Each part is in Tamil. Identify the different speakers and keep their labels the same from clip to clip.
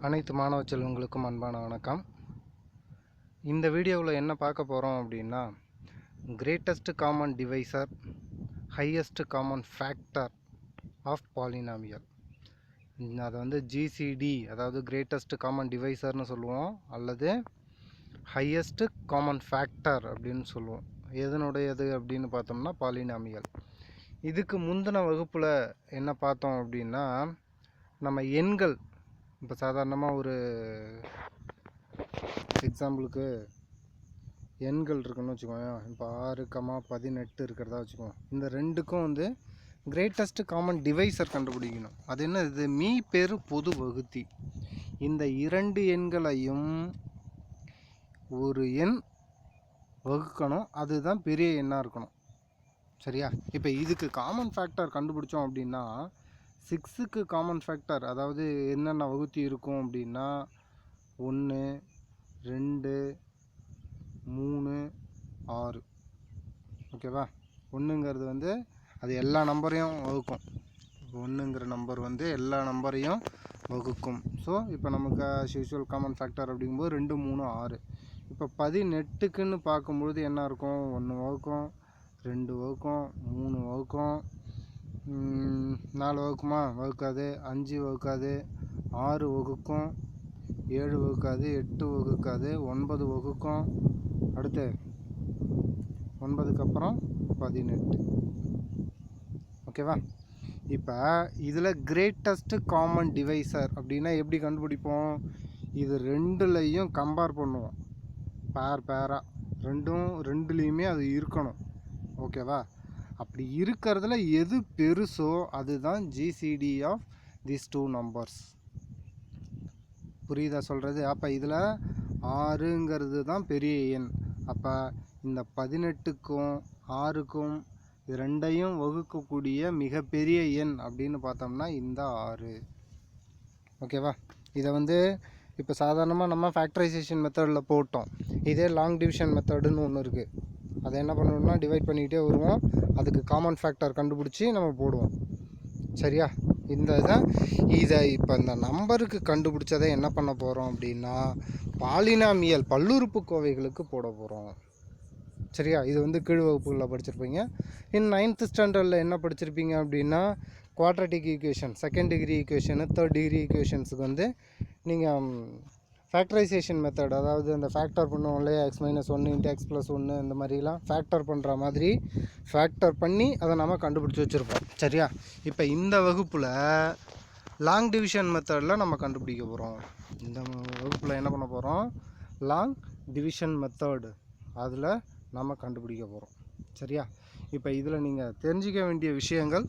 Speaker 1: அனைத்து மாணவ செல்வங்களுக்கும் அன்பான வணக்கம். இந்த வீடியோவில் என்ன பார்க்க போகிறோம் அப்படின்னா, greatest common divisor, highest common factor of polynomial. அதை வந்து ஜிசிடி, அதாவது கிரேட்டஸ்ட் காமன் டிவைசர்னு சொல்லுவோம், அல்லது ஹையஸ்ட் காமன் ஃபேக்டர் அப்படின்னு சொல்லுவோம். எதனுடையது அப்படின்னு பார்த்தோம்னா பாலினாமியல். இதுக்கு முந்தின வகுப்பில் என்ன பார்த்தோம் அப்படின்னா, நம்ம எண்கள், இப்போ சாதாரணமாக ஒரு எக்ஸாம்பிளுக்கு எண்கள் இருக்குன்னு வச்சுக்கோங்க. இப்போ 6,18 இருக்கிறதா வச்சுக்கோங்க. இந்த ரெண்டுக்கும் வந்து கிரேட்டஸ்ட் காமன் டிவைசர் கண்டுபிடிக்கணும். அது என்ன? இது மீ பெரு பொது வகுத்தி. இந்த இரண்டு எண்களையும் ஒரு எண் வகுக்கணும், அதுதான் பெரிய எண்ணாக இருக்கணும். சரியா? இப்போ இதுக்கு காமன் ஃபேக்டர் கண்டுபிடிச்சோம் அப்படின்னா, 6க்கு காமன் ஃபேக்டர், அதாவது என்னென்ன வகுத்தி இருக்கும் அப்படின்னா 1, 2, 3, 6. ஓகேவா? 1ங்கிறது வந்து அது எல்லா நம்பரையும் வகுக்கும். 1ங்கிற நம்பர் வந்து எல்லா நம்பரையும் வகுக்கும். ஸோ இப்போ நமக்கு யூஷுவல் காமன் ஃபேக்டர் அப்படிங்கும்போது 2, 3, 6. இப்போ 18க்குன்னு பார்க்கும்பொழுது என்ன இருக்கும்? 1 வகுக்கும், 2 வகுக்கும், 3 வகுக்கும், 4 வகுக்குமா? வகுக்காது. 5 வகுக்காது. 6 வகுக்கும். 7 வகுக்காது. 8 வகுக்காது. 9 வகுக்கும். அடுத்து 9க்கு அப்புறம் 18. ஓகேவா? இப்போ இதில் கிரேட்டஸ்ட் காமன் டிவைசர் அப்படின்னா எப்படி கண்டுபிடிப்போம்? இது ரெண்டுலையும் கம்பேர் பண்ணுவோம், பேராக. ரெண்டுலேயுமே அது இருக்கணும். ஓகேவா? அப்படி இருக்கிறதுல எது பெருசோ அதுதான் GCD of these two numbers. புரியுதா சொல்கிறது? அப்போ இதில் 6ங்கிறது தான் பெரிய எண். அப்போ இந்த 18க்கும் 6க்கும் இது ரெண்டையும் வகுக்கக்கூடிய மிகப்பெரிய எண் அப்படின்னு பார்த்தோம்னா இந்த 6. ஓகேவா? இதை வந்து இப்போ சாதாரணமாக நம்ம ஃபேக்டரைசேஷன் மெத்தடில் போட்டோம். இதே லாங் டிவிஷன் மெத்தடுன்னு ஒன்று இருக்குது. அதை என்ன பண்ணணும்னா டிவைட் பண்ணிகிட்டே வருவோம், அதுக்கு காமன் ஃபேக்டர் கண்டுபிடிச்சி நம்ம போடுவோம். சரியா? இதை இப்போ இந்த நம்பருக்கு கண்டுபிடிச்சதை என்ன பண்ண போகிறோம் அப்படின்னா பாலினாமியல் பல்லுறுப்புக்கோவைகளுக்கு போட போகிறோம். சரியா? இது வந்து கீழ் வகுப்புகளில் படிச்சிருப்பீங்க. 9th ஸ்டாண்டர்டில் என்ன படிச்சிருப்பீங்க அப்படின்னா குவாட்ரட்டிக் ஈக்குவேஷன், செகண்ட் டிகிரி ஈக்குவேஷனு, தேர்ட் டிகிரி ஈக்குவேஷன்ஸுக்கு வந்து நீங்கள் ஃபேக்டரைசேஷன் மெத்தட், அதாவது அந்த ஃபேக்டர் பண்ணுவோம் இல்லையா, x-1 × x+1 இந்த மாதிரிலாம் ஃபேக்டர் பண்ணுற மாதிரி ஃபேக்டர் பண்ணி அதை நம்ம கண்டுபிடிச்சி வச்சுருப்போம். சரியா? இப்போ இந்த வகுப்பில் லாங் டிவிஷன் மெத்தடில் நம்ம கண்டுபிடிக்க போகிறோம். இந்த வகுப்பில் என்ன பண்ண போகிறோம்? லாங் டிவிஷன் மெத்தடு, அதில் நம்ம கண்டுபிடிக்க போகிறோம். சரியா? இப்போ இதில் நீங்கள் தெரிஞ்சிக்க வேண்டிய விஷயங்கள்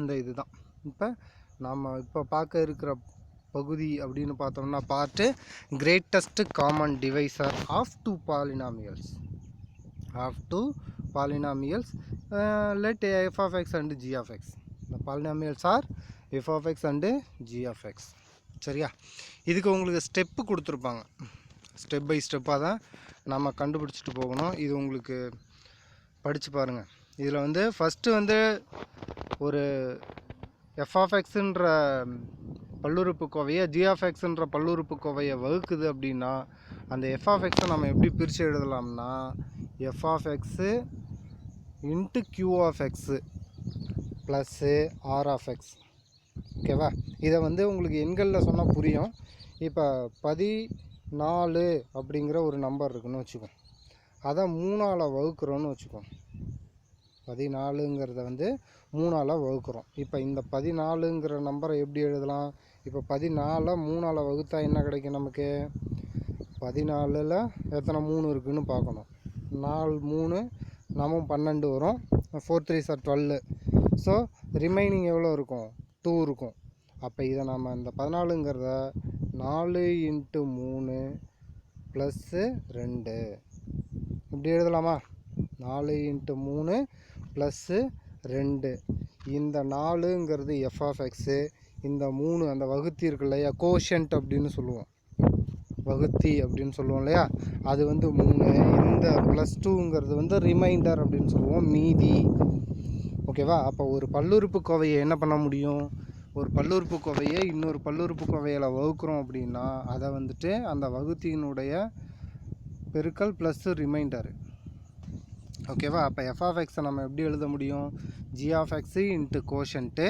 Speaker 1: இந்த இதுதான். இப்போ நம்ம இப்போ பார்க்க இருக்கிற பகுதி அப்படின்னு பார்த்தோம்னா part greatest common divisor of two polynomials. Let f of x and g of x. The polynomials are f of x and g of x. சரியா? இதுக்கு உங்களுக்கு ஸ்டெப்பு கொடுத்துருப்பாங்க. ஸ்டெப் பை ஸ்டெப்பாக தான் நம்ம கண்டுபிடிச்சிட்டு போகணும். இது உங்களுக்கு படித்து பாருங்கள். இதில் வந்து ஃபஸ்ட்டு வந்து ஒரு f of xன்ற பல்லுறுப்புக்கோவையை g of xன்ற பல்லுறுப்புக்கோவையை வகுக்குது அப்படின்னா அந்த f of xை நம்ம எப்படி பிரித்து எழுதலாம்னா f of x × q of x plus r of x. ஓகேவா? இதை வந்து உங்களுக்கு எண்களில் சொன்னால் புரியும். இப்போ 14 அப்படிங்கிற ஒரு நம்பர் இருக்குன்னு வச்சுக்கோம், அதை 3ஆல் வகுக்கிறோன்னு வச்சுக்கோம். 14ங்கிறத வந்து 3ஆல் வகுக்கிறோம். இப்போ இந்த 14ங்கிற நம்பரை எப்படி எழுதலாம்? இப்போ 14 3ஆல் வகுத்தா என்ன கிடைக்கும் நமக்கு? 14ல் எத்தனை 3 இருக்குதுன்னு பார்க்கணும். 4 3 நம்ம 12 வரும். 4 3 are 12. ஸோ ரிமைனிங் எவ்வளோ இருக்கும்? 2 இருக்கும். அப்போ இதை நம்ம இந்த 14ங்கிறத 4 × 3 + 2 இப்படி எழுதலாமா? 4 × 3 + 2. இந்த 4ங்கிறது f of x, இந்த 3 அந்த வகுத்தி இருக்கு இல்லையா, கோஷன்ட் அப்படின்னு சொல்லுவோம், வகுத்தி அப்படின்னு சொல்லுவோம் இல்லையா, அது வந்து 3. இந்த +2ங்கிறது வந்து ரிமைண்டர் அப்படின்னு சொல்லுவோம், மீதி. ஓகேவா? அப்போ ஒரு பல்லுறுப்புக்கோவையை என்ன பண்ண முடியும்? ஒரு பல்லுறுப்புக்கோவையை இன்னொரு பல்லுறுப்புக்கோவையில் வகுக்கிறோம் அப்படின்னா அதை வந்துட்டு அந்த வகுத்தியினுடைய பெருக்கல் ப்ளஸ்ஸு ரிமைண்டரு. ஓகேவா? அப்போ எஃப் ஆஃப் எக்ஸை நம்ம எப்படி எழுத முடியும்? G of x into quotient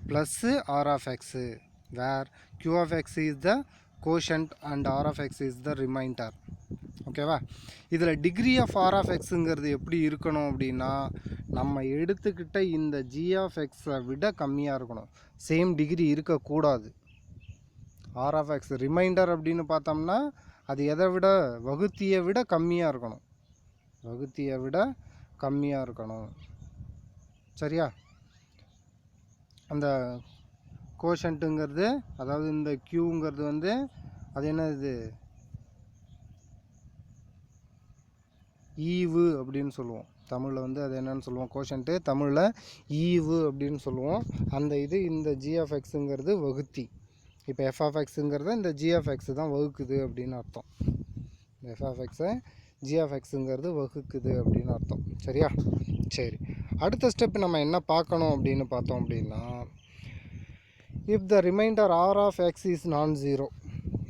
Speaker 1: plus R of x, where Q of x is the quotient and R of x is the remainder. ஓகேவா? இதில் டிகிரி ஆஃப் ஆர் ஆஃப் எக்ஸுங்கிறது எப்படி இருக்கணும் அப்படின்னா, நம்ம எடுத்துக்கிட்ட இந்த ஜி ஆஃப் எக்ஸை விட கம்மியாக இருக்கணும். சேம் டிகிரி இருக்கக்கூடாது. ஆர் ஆஃப் எக்ஸ் ரிமைண்டர் அப்படின்னு பார்த்தோம்னா அது எதை விட, வகுத்தியை விட கம்மியாக இருக்கணும். வகுத்தியை விட கம்மியாக இருக்கணும். சரியா? அந்த கோஷன்ட்டுங்கிறது, அதாவது இந்த கியூங்கிறது வந்து அது என்னது, ஈவு அப்படின்னு சொல்லுவோம். தமிழில் வந்து அது என்னன்னு சொல்லுவோம், கோஷன்ட்டு. தமிழில் ஈவு அப்படின்னு சொல்லுவோம். அந்த இது இந்த ஜி ஆஃப் எக்ஸுங்கிறது வகுத்தி. இப்போ எஃப் ஆஃப் எக்ஸுங்கிறத இந்த ஜி ஆஃப் எக்ஸு தான் வகுக்குது அப்படின்னு அர்த்தம். எஃப் ஆஃப் எக்ஸை ஜி ஆஃப் எக்ஸுங்கிறது வகுக்குது அப்படின்னு அர்த்தம். சரியா? சரி, அடுத்த ஸ்டெப் நம்ம என்ன பார்க்கணும் அப்படின்னு பார்த்தோம் அப்படின்னா, if the remainder R of x is non zero.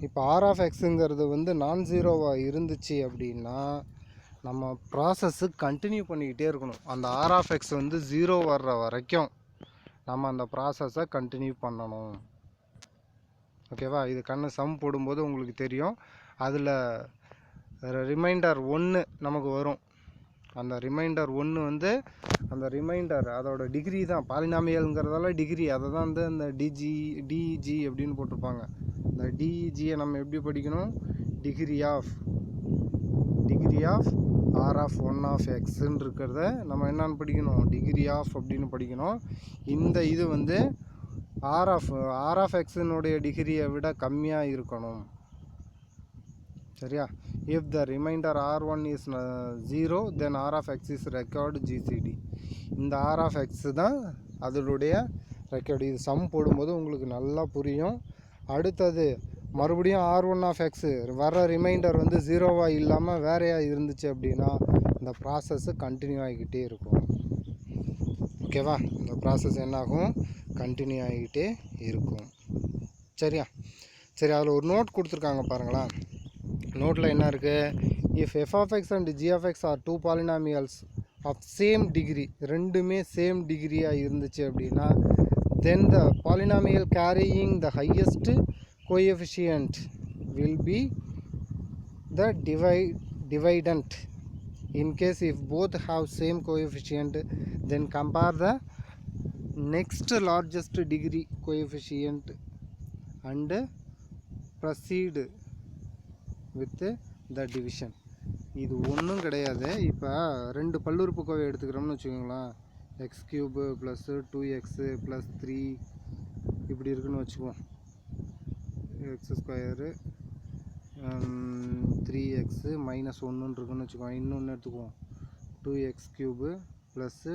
Speaker 1: இப்போ ஆர் ஆஃப் எக்ஸுங்கிறது வந்து நான் ஜீரோவாக இருந்துச்சு அப்படின்னா நம்ம ப்ராசஸ்ஸு கண்டினியூ பண்ணிக்கிட்டே இருக்கணும். அந்த ஆர் ஆஃப் எக்ஸ் வந்து ஜீரோ வர்ற வரைக்கும் நம்ம அந்த ப்ராசஸை கண்டினியூ பண்ணணும். ஓகேவா? இது கண்ணு சம் போடும்போது உங்களுக்கு தெரியும். அதில் ரிமைண்டர் 1 நமக்கு வரும். அந்த ரிமைண்டர் 1 வந்து அந்த ரிமைண்டர் அதோட டிகிரி தான். பாலினாமியல்ங்கிறதால டிகிரி, அதை தான் வந்து அந்த டிஜி அப்படின்னு போட்டிருப்பாங்க. இந்த டிஜியை நம்ம எப்படி படிக்கணும்? Degree of R of 1 of எக்ஸுன்னு இருக்கிறத நம்ம என்னன்னு படிக்கணும்? டிகிரி ஆஃப் அப்படின்னு படிக்கணும். இந்த இது வந்து ஆர் ஆஃப் எக்ஸினுடைய டிகிரியை விட கம்மியாக இருக்கணும். சரியா? If the remainder R1 is 0 then R of x is record GCD. இந்த ஆர் ஆஃப் எக்ஸு தான் அதனுடைய ரெக்கார்டு. இது சம் போடும்போது உங்களுக்கு நல்லா புரியும். அடுத்தது மறுபடியும் R1 ஆஃப் எக்ஸு வர ரிமைண்டர் வந்து ஜீரோவாக இல்லாமல் வேறையாக இருந்துச்சு அப்படின்னா இந்த ப்ராசஸ்ஸு கண்டினியூ ஆகிக்கிட்டே இருக்கும். ஓகேவா? இந்த ப்ராசஸ் என்னாகும்? கண்டினியூ ஆகிக்கிட்டே இருக்கும். சரியா? சரி, அதில் ஒரு நோட் கொடுத்துருக்காங்க பாருங்களா. நோட்டில் என்ன இருக்குது? If f of x and g of x are two polynomials of same degree, ரெண்டுமே சேம் டிகிரியாக இருந்துச்சு அப்படின்னா then the polynomial carrying the highest coefficient will be the dividend. In case if both have same coefficient, then compare the next largest degree coefficient and proceed with the division. இது ஒன்றும் கிடையாது. இப்போ ரெண்டு பல்லுறுப்புக்கோவை எடுத்துக்கிறோம்னு வச்சுக்கோங்களேன். X cube plus 2x plus 3 இப்படி இருக்குன்னு வச்சுக்குவோம். எக்ஸ் ஸ்கொயரு 3x மைனஸ் 1 இருக்குன்னு வச்சுக்கோங்க. இன்னொன்று எடுத்துக்குவோம். 2x cube plus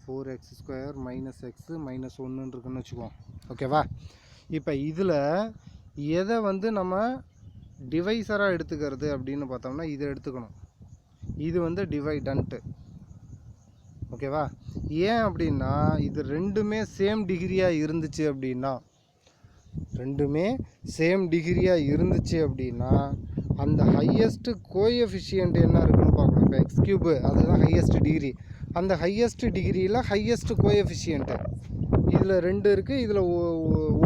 Speaker 1: 4x square minus x minus 1 இருக்குன்னு வச்சுக்குவோம். ஓகேவா? இப்போ இதில் எதை வந்து நம்ம டிவைசராக எடுத்துக்கிறது அப்படின்னு பார்த்தோம்னா இதை எடுத்துக்கணும். இது வந்து டிவைடண்ட்டு. ஓகேவா? ஏன் அப்படின்னா இது ரெண்டுமே சேம் டிகிரியாக இருந்துச்சு அப்படின்னா, அந்த ஹையஸ்ட்டு கோஎஃபிஷியன்ட் என்ன இருக்குன்னு பார்க்கணும். இப்போ எக்ஸ் கியூபு அதுதான் ஹையஸ்ட் டிகிரி. அந்த ஹையஸ்ட் டிகிரியில் ஹையஸ்ட் கோஎஃபிஷியன்ட்டு இதில் 2 இருக்குது, இதில்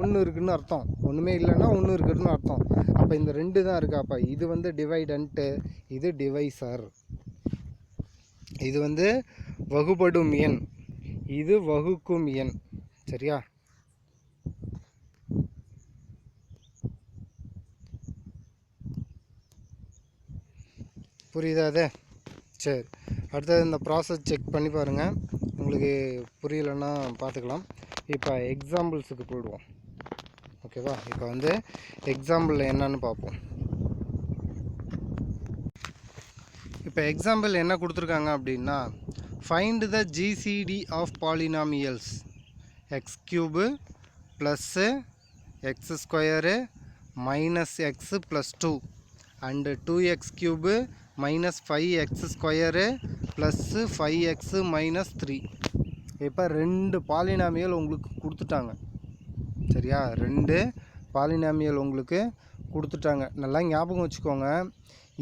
Speaker 1: 1 இருக்குதுன்னு அர்த்தம். ஒன்றுமே இல்லைன்னா 1 இருக்குதுன்னு அர்த்தம். அப்போ இந்த 2 தான் இருக்குது. அப்போ இது வந்து டிவைடண்ட்டு, இது டிவைசர். இது வந்து வகுபடும் எண், இது வகுக்கும் எண். சரியா? புரியுதா அது? சரி, அடுத்தது இந்த ப்ராசஸ் செக் பண்ணி பாருங்கள். உங்களுக்கு புரியலைன்னா பார்த்துக்கலாம். இப்போ எக்ஸாம்பிள்ஸுக்கு போயிடுவோம். ஓகேவா? இப்போ வந்து எக்ஸாம்பிள் என்னன்னு பார்ப்போம். இப்போ எக்ஸாம்பிள் என்ன கொடுத்துருக்காங்க அப்படின்னா, find the GCD of polynomials x cube plus x square minus x plus 2 and 2x cube minus 5x square plus 5x minus 3. இப்போ 2 பாலினாமியல் உங்களுக்கு கொடுத்துட்டாங்க. சரியா? 2 பாலினாமியல் உங்களுக்கு கொடுத்துட்டாங்க. நல்லா ஞாபகம் வச்சுக்கோங்க.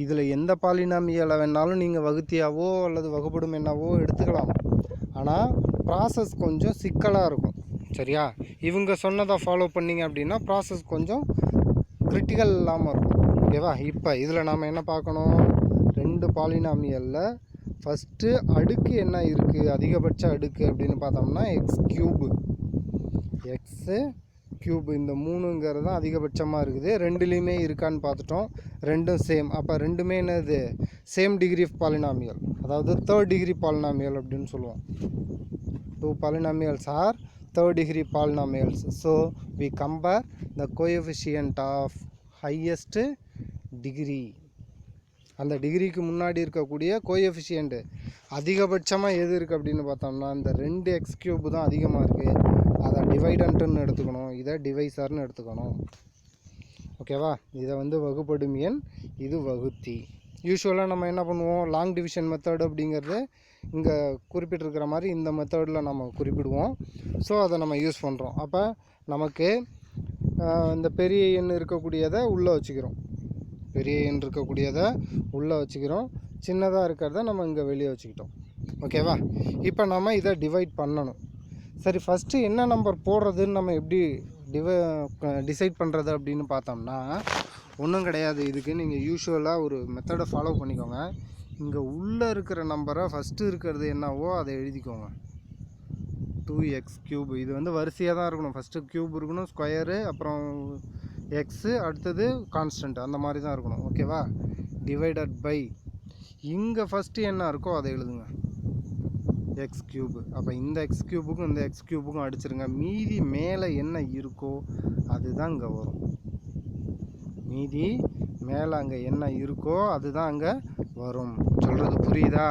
Speaker 1: இதில் எந்த பாலினாமியலை வேணாலும் நீங்கள் வகுத்தியாவோ அல்லது வகுப்படும் எண்ணாவோ எடுத்துக்கலாம். ஆனால் ப்ராசஸ் கொஞ்சம் சிக்கலாக இருக்கும். சரியா? இவங்க சொன்னதை ஃபாலோ பண்ணிங்க அப்படின்னா ப்ராசஸ் கொஞ்சம் கிரிட்டிக்கல் இல்லாமல் இருக்கும். ஓகேவா? இப்போ இதில் நாம் என்ன பார்க்கணும்? 2 பாலினாமியலில் ஃபஸ்ட்டு அடுக்கு என்ன இருக்குது, அதிகபட்ச அடுக்கு அப்படின்னு பார்த்தோம்னா எக்ஸ் க்யூபு இந்த 3ங்கிறது தான் அதிகபட்சமாக இருக்குது. ரெண்டுலேயுமே இருக்கான்னு பார்த்துட்டோம். ரெண்டும் சேம். அப்போ ரெண்டுமே என்னது? சேம் டிகிரி ஆஃப் பாலினாமியல், அதாவது 3rd டிகிரி பாலினாமியல் அப்படின்னு சொல்லுவோம். 2 polynomials are 3rd degree polynomials. So we compare the coefficient of highest degree. அந்த டிகிரிக்கு முன்னாடி இருக்கக்கூடிய கோஎஃபிஷியன்ட் அதிகபட்சமாக எது இருக்குது அப்படின்னு பார்த்தோம்னா இந்த 2x³ தான் அதிகமாக இருக்குது. அதை டிவைடண்ட்டுன்னு எடுத்துக்கணும், இதை டிவைசர்னு எடுத்துக்கணும். ஓகேவா? இதை வந்து வகுப்படும் எண், இது வகுத்தி. யூஸ்வலாக நம்ம என்ன பண்ணுவோம்? லாங் டிவிஷன் மெத்தட் அப்படிங்கிறது இங்கே குறிப்பிட்டிருக்கிற மாதிரி இந்த மெத்தடில் நம்ம குறிப்பிடுவோம். ஸோ அதை நம்ம யூஸ் பண்ணுறோம். அப்போ நமக்கு இந்த பெரிய எண் இருக்கக்கூடியதை உள்ளே வச்சுக்கிறோம், சின்னதாக இருக்கிறத நம்ம இங்கே வெளியே வச்சுக்கிட்டோம். ஓகேவா? இப்போ நம்ம இதை டிவைட் பண்ணணும். சரி, ஃபஸ்ட்டு என்ன நம்பர் போடுறதுன்னு நம்ம எப்படி டிசைட் பண்ணுறது அப்படின்னு பார்த்தோம்னா ஒன்றும் கிடையாது. இதுக்கு நீங்கள் யூஸ்வலாக ஒரு மெத்தடை ஃபாலோ பண்ணிக்கோங்க. இங்கே உள்ளே இருக்கிற நம்பரை ஃபஸ்ட்டு இருக்கிறது என்னவோ அதை எழுதிக்கோங்க. 2x³. இது வந்து வரிசையாக தான் இருக்கணும். ஃபஸ்ட்டு க்யூப் இருக்கணும், ஸ்கொயரு, அப்புறம் எக்ஸு, அடுத்தது கான்ஸ்டன்ட், அந்த மாதிரி தான் இருக்கணும். ஓகேவா? டிவைடட் பை இங்கே ஃபஸ்ட்டு என்ன இருக்கோ அதை எழுதுங்க, x³. அப்போ இந்த x³க்கும் இந்த x³க்கும் அடிச்சிருங்க. மீதி மேலே என்ன இருக்கோ அதுதான் இங்கே வரும். மீதி மேலே அங்கே என்ன இருக்கோ அதுதான் அங்கே வரும். சொல்கிறது புரியுதா?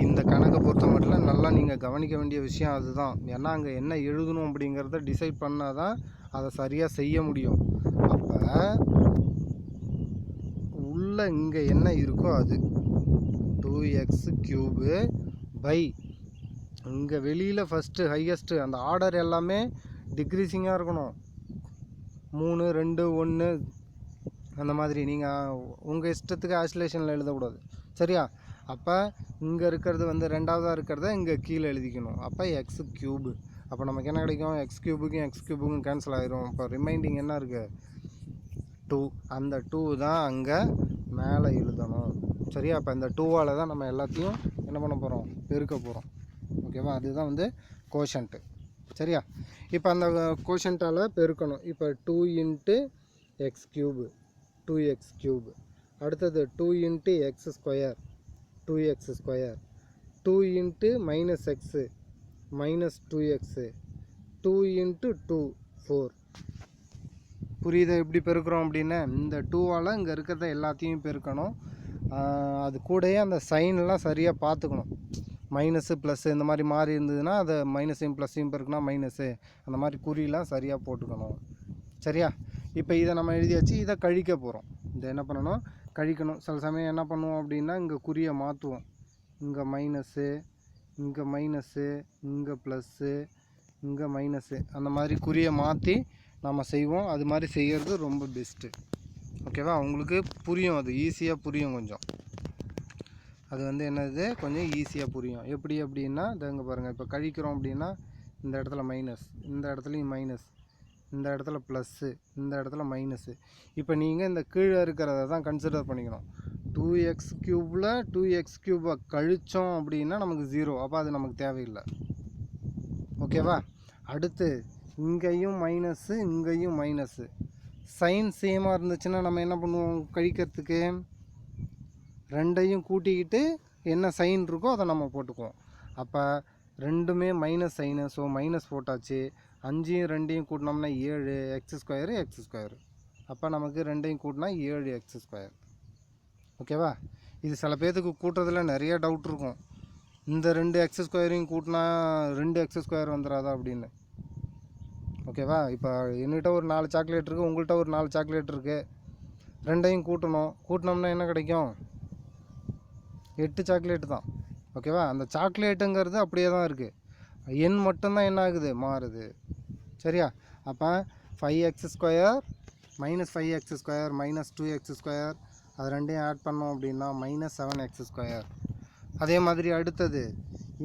Speaker 1: இந்த கணக்கை பொறுத்த மட்டும் நல்லா நீங்கள் கவனிக்க வேண்டிய விஷயம் அதுதான். ஏன்னா அங்கே என்ன எழுதணும் அப்படிங்கிறத டிசைட் பண்ணால் தான் அதை சரியாக செய்ய முடியும். அப்போ உள்ள இங்கே என்ன இருக்கோ அது 2x³ பை இங்கே வெளியில் ஃபஸ்ட்டு ஹையஸ்ட்டு அந்த ஆர்டர் எல்லாமே டிக்ரீஸிங்காக இருக்கணும். 3, 2, 1 அந்த மாதிரி நீங்கள் உங்கள் இஷ்டத்துக்கு ஆசிலேஷனில் எழுதக்கூடாது. சரியா? அப்போ இங்கே இருக்கிறது வந்து ரெண்டாவதாக இருக்கிறத இங்கே கீழே எழுதிக்கணும். அப்போ x³. அப்போ நமக்கு என்ன கிடைக்கும்? x³க்கும் கேன்சல் ஆகிரும். இப்போ ரிமைண்டிங் என்ன இருக்குது? 2. அந்த 2 தான் அங்கே மேலே எழுதணும். சரியா? அப்போ இந்த 2ஆல் தான் நம்ம எல்லாத்தையும் என்ன பண்ண போகிறோம்? பெருக்க போகிறோம். ஓகேவா? அதுதான் வந்து கோஷன்ட்டு. சரியா? இப்போ அந்த கோஷன்ட்டால் பெருக்கணும். இப்போ 2 × x³, 2x³. அடுத்தது 2 × x², 2x². 2 × -x, -2x. 2 × 2, 4. புரியுதா எப்படி பெருக்கிறோம் அப்படின்னு? இந்த 2ஆல் இங்கே இருக்கிறத எல்லாத்தையும் பெருக்கணும். அது கூடயே அந்த சைன்லாம் சரியாக பார்த்துக்கணும். மைனஸு ப்ளஸ்ஸு இந்த மாதிரி மாறி இருந்ததுன்னா அதை மைனஸையும் ப்ளஸ்ஸையும் பெருக்குனா மைனஸு, அந்த மாதிரி குறியெலாம் சரியாக போட்டுக்கணும். சரியா? இப்போ இதை நம்ம எழுதியாச்சு. இதை கழிக்க போகிறோம். இதை என்ன பண்ணணும்? கழிக்கணும். சில சமயம் என்ன பண்ணுவோம் அப்படின்னா இங்கே குறியை மாற்றுவோம். இங்கே மைனஸு, இங்கே மைனஸு, இங்கே ப்ளஸ்ஸு, இங்கே மைனஸு, அந்த மாதிரி குறியை மாற்றி நம்ம செய்வோம். அது மாதிரி செய்கிறது ரொம்ப பெஸ்ட்டு. ஓகேவா? உங்களுக்கு புரியும், அது ஈஸியாக புரியும். கொஞ்சம் அது வந்து என்னது, கொஞ்சம் ஈஸியாக புரியும். எப்படி அப்படின்னா இங்கே பாருங்கள். இப்போ கழிக்கிறோம் அப்படின்னா இந்த இடத்துல மைனஸ், இந்த இடத்துலையும் மைனஸ், இந்த இடத்துல ப்ளஸ்ஸு, இந்த இடத்துல மைனஸு. இப்போ நீங்கள் இந்த கீழே இருக்கிறத தான் கன்சிடர் பண்ணிக்கணும். 2x³ 2x³ கழித்தோம் அப்படின்னா நமக்கு 0. அப்போ அது நமக்கு தேவையில்லை. ஓகேவா? அடுத்து இங்கேயும் மைனஸு, இங்கேயும் மைனஸு. சைன் சேமாக இருந்துச்சுன்னா நம்ம என்ன பண்ணுவோம்? கழிக்கிறதுக்கு ரெண்டையும் கூட்டிக்கிட்டு என்ன சைன் இருக்கோ அதை நம்ம போட்டுக்குவோம். அப்போ ரெண்டுமே மைனஸ் சைனு. ஸோ மைனஸ் போட்டாச்சு. 5யும் 2யும் கூட்டினோம்னா 7, x². அப்போ நமக்கு 2யும் கூட்டினா 7x². ஓகேவா? இது சில பேர்த்துக்கு கூட்டுறதுல நிறைய டவுட் இருக்கும். இந்த 2x² கூட்டினா 2x² வந்துடாதா அப்படின்னு. ஓகேவா? இப்போ என்கிட்ட ஒரு 4 சாக்லேட் இருக்குது, உங்கள்கிட்ட ஒரு 4 சாக்லேட் இருக்குது. ரெண்டையும் கூட்டினோம்னா என்ன கிடைக்கும்? 8 சாக்லேட்டு தான். ஓகேவா? அந்த சாக்லேட்டுங்கிறது அப்படியே தான் இருக்குது. எண் மட்டும்தான் என்ன ஆகுது? மாறுது. சரியா? அப்போ 5x² minus 5x² minus 2x², அது ரெண்டையும் ஆட் பண்ணோம் அப்படின்னா மைனஸ் 7x². அதே மாதிரி அடுத்தது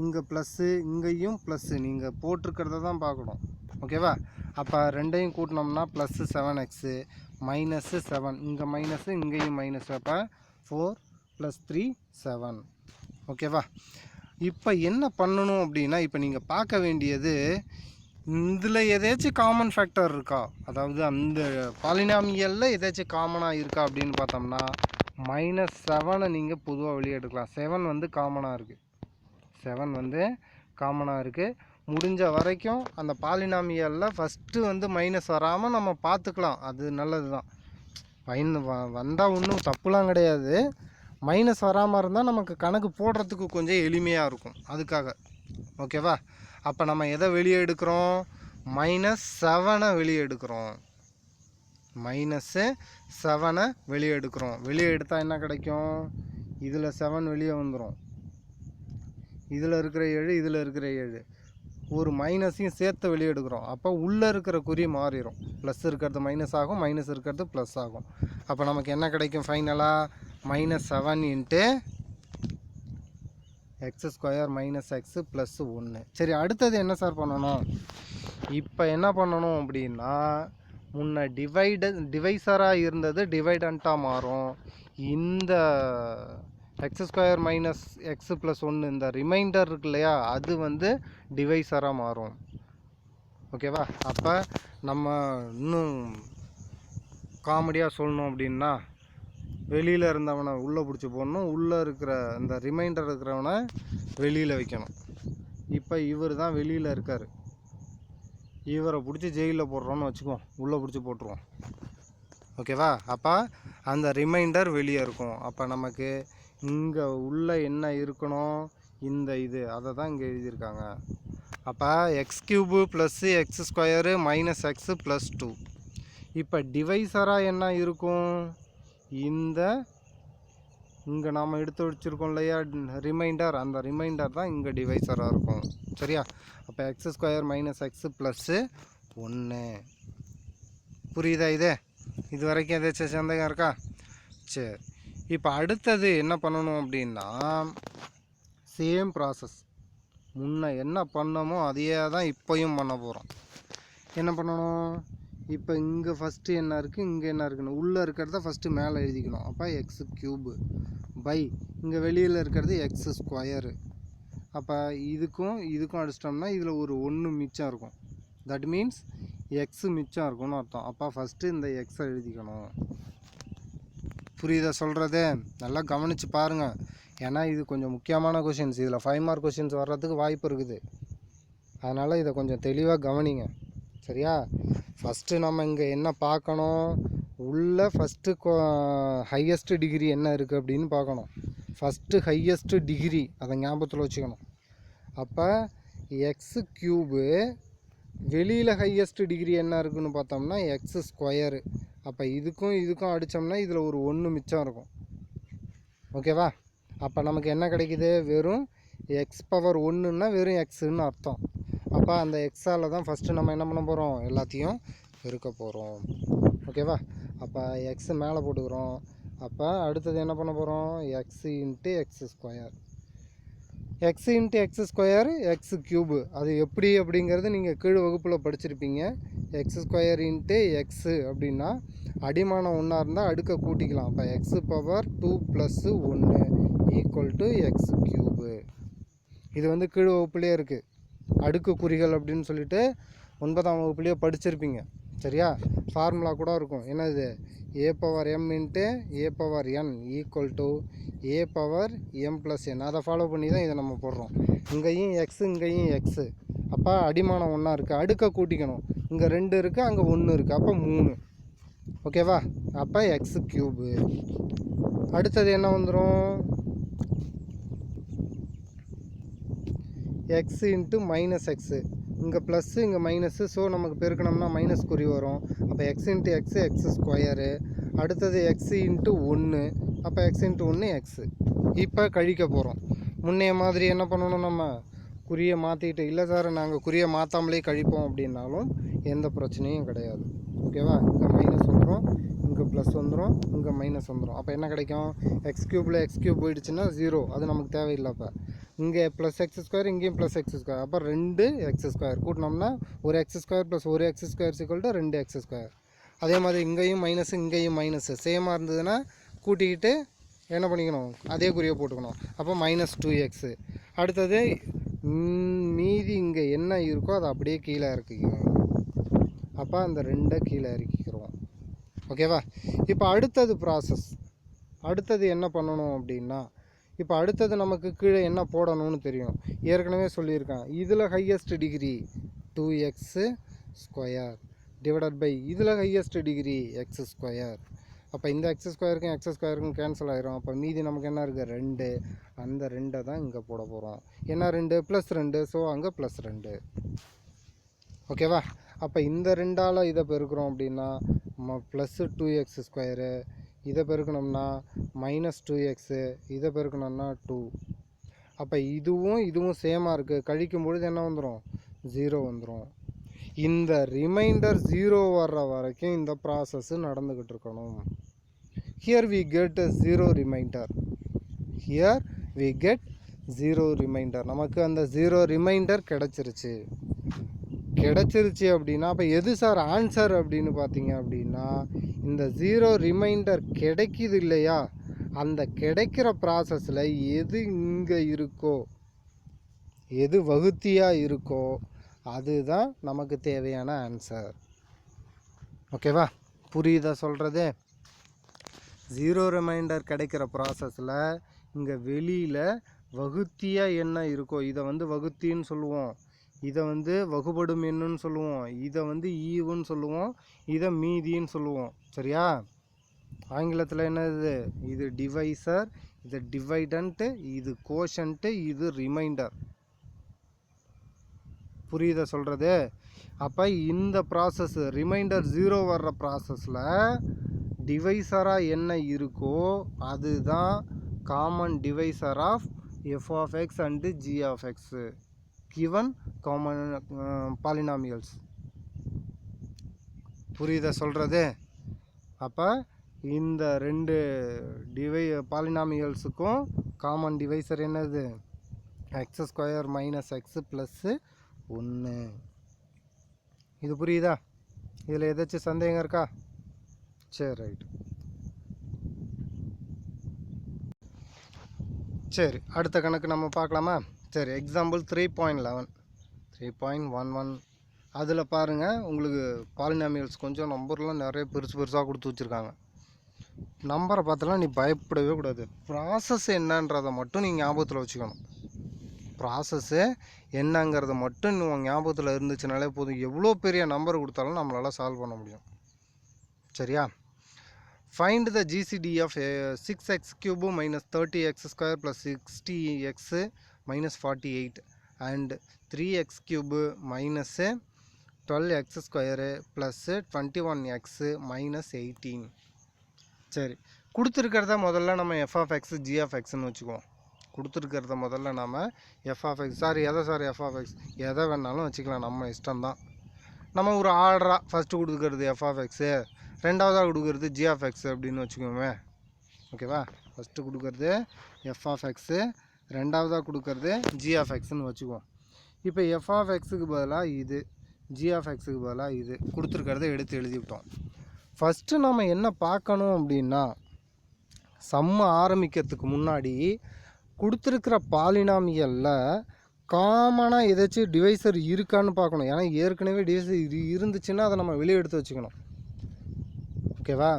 Speaker 1: இங்கே ப்ளஸ்ஸு, இங்கேயும் ப்ளஸ்ஸு, நீங்கள் போட்டிருக்கிறத தான் பார்க்கணும். ஓகேவா? அப்போ ரெண்டையும் கூட்டினோம்னா ப்ளஸ்ஸு 7x மைனஸ்ஸு 7, இங்கே மைனஸு இங்கேயும் மைனஸ், அப்போ 4 + 3 7. ஓகேவா? இப்போ என்ன பண்ணணும் அப்படின்னா, இப்போ நீங்கள் பார்க்க வேண்டியது இதில் எதாச்சும் காமன் ஃபேக்டர் இருக்கா, அதாவது அந்த பாலினாமியலில் எதாச்சும் காமனாக இருக்கா அப்படின்னு பார்த்தோம்னா -7 நீங்கள் பொதுவாக வெளியே எடுக்கலாம். 7 வந்து காமனாக இருக்குது. 7 வந்து காமனாக இருக்குது. முடிஞ்ச வரைக்கும் அந்த பாலினாமியலில் ஃபஸ்ட்டு வந்து மைனஸ் வராமல் நம்ம பார்த்துக்கலாம். அது நல்லது தான். வந்தால் ஒன்றும் தப்புலாம் கிடையாது. மைனஸ் வராமல் இருந்தால் நமக்கு கணக்கு போடுறதுக்கு கொஞ்சம் எளிமையாக இருக்கும், அதுக்காக. ஓகேவா? அப்போ நம்ம எதை வெளியே எடுக்கிறோம்? -7 வெளியே எடுக்கிறோம். -7 வெளியே எடுக்கிறோம். வெளியே எடுத்தால் என்ன கிடைக்கும்? இதில் 7 வெளியே வந்துடும். இதில் இருக்கிற 7, இதில் இருக்கிற 7, ஒரு மைனஸையும் சேர்த்து வெளியே எடுக்கிறோம். அப்போ உள்ளே இருக்கிற குறி மாறிடும். ப்ளஸ் இருக்கிறது மைனஸ் ஆகும், மைனஸ் இருக்கிறது ப்ளஸ் ஆகும். அப்போ நமக்கு என்ன கிடைக்கும் ஃபைனலாக? -7 × x² - x + 1. சரி, அடுத்தது என்ன சார் பண்ணணும்? இப்போ என்ன பண்ணணும் அப்படின்னா, முன்ன டிவைசராக இருந்தது டிவைடண்ட்டாக மாறும். இந்த x² - x + 1 இந்த ரிமைண்டர் இருக்கு இல்லையா, அது வந்து டிவைசராக மாறும். ஓகேவா? அப்போ நம்ம இன்னும் காமெடியாக சொல்லணும் அப்படின்னா, வெளியில் இருந்தவனை உள்ளே பிடிச்சி போடணும், உள்ளே இருக்கிற இந்த ரிமைண்டர் இருக்கிறவனை வெளியில் வைக்கணும். இப்போ இவர் தான் வெளியில் இருக்கார். இவரை பிடிச்சி ஜெயிலில் போடுறோன்னு வச்சுக்குவோம், உள்ளே பிடிச்சி போட்டுருவோம். ஓகேவா? அப்போ அந்த ரிமைண்டர் வெளியே இருக்கும். அப்போ நமக்கு இங்கே உள்ள என்ன இருக்கணும்? இந்த இது அதை தான் இங்கே எழுதியிருக்காங்க. அப்போ x³ + x² - x + 2. இப்போ டிவைசராக என்ன இருக்கும்? இங்கே நாம் எடுத்து வச்சுருக்கோம் இல்லையா ரிமைண்டர், அந்த ரிமைண்டர் தான் இங்கே டிவைசராக இருக்கும். சரியா? அப்போ x² - x + 1. புரியுதா? இது வரைக்கும் ஏதாச்சும் சந்தேகம் இருக்கா? சரி, இப்போ அடுத்தது என்ன பண்ணணும் அப்படின்னா, சேம் ப்ராசஸ். முன்ன என்ன பண்ணமோ அதையே தான் இப்போயும் பண்ண போகிறோம். என்ன பண்ணணும்? இப்போ இங்கே ஃபஸ்ட்டு என்ன இருக்குது, இங்கே என்ன இருக்குன்னு உள்ளே இருக்கிறத ஃபஸ்ட்டு மேலே எழுதிக்கணும். அப்போ x³ பை இங்கே வெளியில் இருக்கிறது x². அப்போ இதுக்கும் அடிச்சிட்டோம்னா இதில் ஒரு 1 மிச்சம் இருக்கும். தட் மீன்ஸ் x மிச்சம் இருக்கும்னு அர்த்தம். அப்போ ஃபஸ்ட்டு இந்த x எழுதிக்கணும். புரியுதா சொல்கிறது? நல்லா கவனித்து பாருங்கள். ஏன்னா இது கொஞ்சம் முக்கியமான கொஷின்ஸ். இதில் 5 மார்க் கொஷின்ஸ் வர்றதுக்கு வாய்ப்பு இருக்குது. அதனால் இதை கொஞ்சம் தெளிவாக கவனிங்க. சரியா? ஃபஸ்ட்டு நம்ம இங்கே என்ன பார்க்கணும்? உள்ள ஃபஸ்ட்டு ஹையஸ்ட் டிகிரி என்ன இருக்குது அப்படின்னு பார்க்கணும். ஃபஸ்ட்டு ஹையஸ்ட் டிகிரி அதை ஞாபகத்தில் வச்சுக்கணும். அப்போ x³ வெளியில் ஹையஸ்ட் டிகிரி என்ன இருக்குதுன்னு பார்த்தோம்னா x². அப்போ இதுக்கும் அடித்தோம்னா இதில் ஒரு 1 மிச்சம் இருக்கும். ஓகேவா? அப்போ நமக்கு என்ன கிடைக்குது? வெறும் x⁻1ன்னா வெறும் எக்ஸுன்னு அர்த்தம். அப்போ அந்த எக்ஸால் தான் ஃபஸ்ட்டு நம்ம என்ன பண்ண போகிறோம்? எல்லாத்தையும் பெருக்க போகிறோம். ஓகேவா? அப்போ எக்ஸ் மேலே போட்டுக்கிறோம். அப்போ அடுத்தது என்ன பண்ண போகிறோம்? x × x². x × x² x³ அது எப்படி அப்படிங்கிறது நீங்கள் கீழ் வகுப்பில் படிச்சிருப்பீங்க. x² × x அப்படின்னா அடிமானம் 1 இருந்தால் அடுக்க கூட்டிக்கலாம். அப்போ x⁻2 + 1 = x³. இது வந்து கீழ் வகுப்புலேயே இருக்குது. அடுக்கு குறிகள் அப்படின்னு சொல்லிட்டு 9ஆம் வகுப்புலேயே படிச்சிருப்பீங்க. சரியா? ஃபார்முலா கூட இருக்கும். என்னது? a⁻m × a⁻n = a⁻m + n. அதை ஃபாலோ பண்ணி தான் இதை நம்ம போடுறோம். இங்கேயும் எக்ஸு, இங்கேயும் எக்ஸு. அப்போ அடிமானம் 1 இருக்குது, அடுக்க கூட்டிக்கணும். இங்கே 2 இருக்குது, அங்கே 1 இருக்குது, அப்போ 3. ஓகேவா? அப்போ x³. அடுத்தது என்ன வந்துடும்? x × -x. இங்கே ப்ளஸ்ஸு, இங்கே மைனஸு. ஸோ நமக்கு பெருக்கணும்னா மைனஸ் குறி வரும். அப்போ x × x x². அடுத்தது x × 1. அப்போ x × 1 x. இப்போ கழிக்க போகிறோம். முன்னைய மாதிரி என்ன பண்ணணும்? நம்ம குறியை மாற்றிட்டு இல்லை சார் நாங்கள் குறியை மாற்றாமலே கழிப்போம் அப்படின்னாலும் எந்த பிரச்சனையும் கிடையாது. ஓகேவா? இங்கே மைனஸ் வந்துடும், இங்கே ப்ளஸ் வந்துடும், இங்கே மைனஸ் வந்துடும். அப்போ என்ன கிடைக்கும்? எக்ஸ் க்யூப்பில் எக்ஸ் க்யூப் போயிடுச்சுன்னா 0, அது நமக்கு தேவையில்லை. அப்போ இங்கே ப்ளஸ் எக்ஸ் ஸ்கொயர், இங்கேயும் ப்ளஸ் எக்ஸ் ஸ்கொயர், அப்போ 2 எக்ஸ் ஸ்கொயர் கூட்டினோம்னா ஒரு எக்ஸ் ஸ்கொயர் ப்ளஸ் ஒரு எக்ஸ் ஸ்கொயர் = 2 எக்ஸ் ஸ்கொயர். அதே மாதிரி இங்கேயும் மைனஸ், இங்கேயும் மைனஸ் சேமாக இருந்ததுன்னா கூட்டிக்கிட்டு என்ன பண்ணிக்கணும்? அதே குறியை போட்டுக்கணும். அப்போ -2x. அடுத்தது மீதி இங்கே என்ன இருக்கோ அதை அப்படியே கீழே இறக்கிக்கணும். அப்போ அந்த 2 கீழே இறக்கிக்கிறோம். ஓகேவா? இப்போ அடுத்தது ப்ராசஸ், அடுத்தது என்ன பண்ணணும் அப்படின்னா, இப்போ அடுத்தது நமக்கு கீழே என்ன போடணும்னு தெரியும், ஏற்கனவே சொல்லியிருக்கேன். இதில் highest degree 2x square divided by இதில் ஹையஸ்ட் டிகிரி எக்ஸ் ஸ்கொயர். அப்போ இந்த எக்ஸ் ஸ்கொயருக்கும் எக்ஸ் ஸ்கொயருக்கும் கேன்சல் ஆயிரும். அப்போ மீதி நமக்கு என்ன இருக்குது? 2. அந்த 2 தான் இங்கே போட போகிறோம். என்ன 2? +2. ஸோ அங்கே +2. ஓகேவா? அப்போ இந்த 2ஆல் இதை பெருக்கிறோம் அப்படின்னா +2x ஸ்கொயரு, இதை பெருக்கணும்னா -2x, இதை பெருக்கணும்னா 2. அப்போ இதுவும் சேமாக இருக்குது. கழிக்கும் பொழுது என்ன வந்துடும்? 0 வந்துடும். இந்த ரிமைண்டர் 0 வர்ற வரைக்கும் இந்த ப்ராசஸ் நடந்துக்கிட்டு இருக்கணும். Here we get 0 remainder. Here we get 0 remainder. நமக்கு அந்த 0 ரிமைண்டர் கிடச்சிருச்சு அப்படின்னா அப்போ எது சார் ஆன்சர் அப்படின்னு பார்த்தீங்க அப்படின்னா, இந்த 0 ரிமைண்டர் கிடைக்கிது இல்லையா, அந்த கிடைக்கிற ப்ராசஸில் எது இங்கே இருக்கோ, எது வகுத்தியாக இருக்கோ அதுதான் நமக்கு தேவையான ஆன்சர். ஓகேவா? புரியுதா சொல்கிறது? 0 ரிமைண்டர் கிடைக்கிற ப்ராசஸில் இங்கே வெளியில் வகுத்தியாக என்ன இருக்கோ இதை வகுத்தின்னு சொல்லுவோம், இதை வகுபடும் எண்ணுன்னு சொல்லுவோம், இதை ஈவுன்னு சொல்லுவோம், இதை மீதின்னு சொல்லுவோம். சரியா? ஆங்கிலத்தில் என்னது? இது டிவைசர், இது டிவைடன்ட்டு, இது கோஷன்ட்டு, இது ரிமைண்டர். புரியுதா சொல்கிறது? அப்போ இந்த ப்ராசஸ் ரிமைண்டர் 0 வர்ற ப்ராசஸில் டிவைசராக என்ன இருக்கோ அதுதான் common divisor of f(x) and g(x) given common polynomials. புரியுதா சொல்கிறது? அப்போ இந்த 2 பாலினாமியல்ஸுக்கும் காமன் டிவைசர் என்னது? x² - x + 1. இது புரியுதா? இதில் ஏதாச்சும் சந்தேகம் இருக்கா? சரி, ரைட். சரி, அடுத்த கணக்கு நம்ம பார்க்கலாமா? சரி, எக்ஸாம்பிள் 3.11 3.11 அதில் பாருங்கள், உங்களுக்கு பாலினாமியல்ஸ் கொஞ்சம் நம்பர்லாம் நிறைய பெருசாக கொடுத்து வச்சுருக்காங்க. நம்பரை பார்த்தலாம் நீ பயப்படவே கூடாது. ப்ராசஸ் என்னன்றதை மட்டும் நீ ஞாபகத்தில் வச்சுக்கணும். ப்ராசஸ்ஸு என்னங்கிறத மட்டும் உங்கள் ஞாபகத்தில் இருந்துச்சுனாலே போதும். எவ்வளோ பெரிய நம்பர் கொடுத்தாலும் நம்மளால் சால்வ் பண்ண முடியும். சரியா? Find the GCD of 6x³ - 30x² + 60x - 48 and 3x³ - 12x² + 21x - 18. சரி, கொடுத்துருக்கிறத முதல்ல நம்ம f(x) g(x)ன்னு வச்சுக்குவோம். கொடுத்துருக்கிறத முதல்ல நம்ம f(x) எதை f(x) எதை வேணாலும் வச்சுக்கலாம், நம்ம இஷ்டம்தான். நம்ம ஒரு ஆர்டராக ஃபஸ்ட்டு கொடுக்குறது f(x), ரெண்டாவதாக கொடுக்குறது g(x) அப்படின்னு வச்சுக்கோங்க. ஓகேவா? ஃபஸ்ட்டு கொடுக்குறது f(x), ரெண்டாவதாக கொடுக்குறது g(x)ன்னு வச்சுக்குவோம். இப்போ f(x)க்கு பதிலாக இது, g(x)க்கு பதிலாக இது கொடுத்துருக்கிறத எடுத்து எழுதிவிட்டோம். ஃபஸ்ட்டு நம்ம என்ன பார்க்கணும் அப்படின்னா, சம்ம ஆரம்பிக்கிறதுக்கு முன்னாடி கொடுத்துருக்கிற பாலினாமியலில் காமனாக ஏதாச்சும் டிவைசர் இருக்கான்னு பார்க்கணும். ஏன்னா ஏற்கனவே டிவைசர் இருந்துச்சுன்னா அதை நம்ம வெளியே எடுத்து வச்சுக்கணும். ஓகேவா?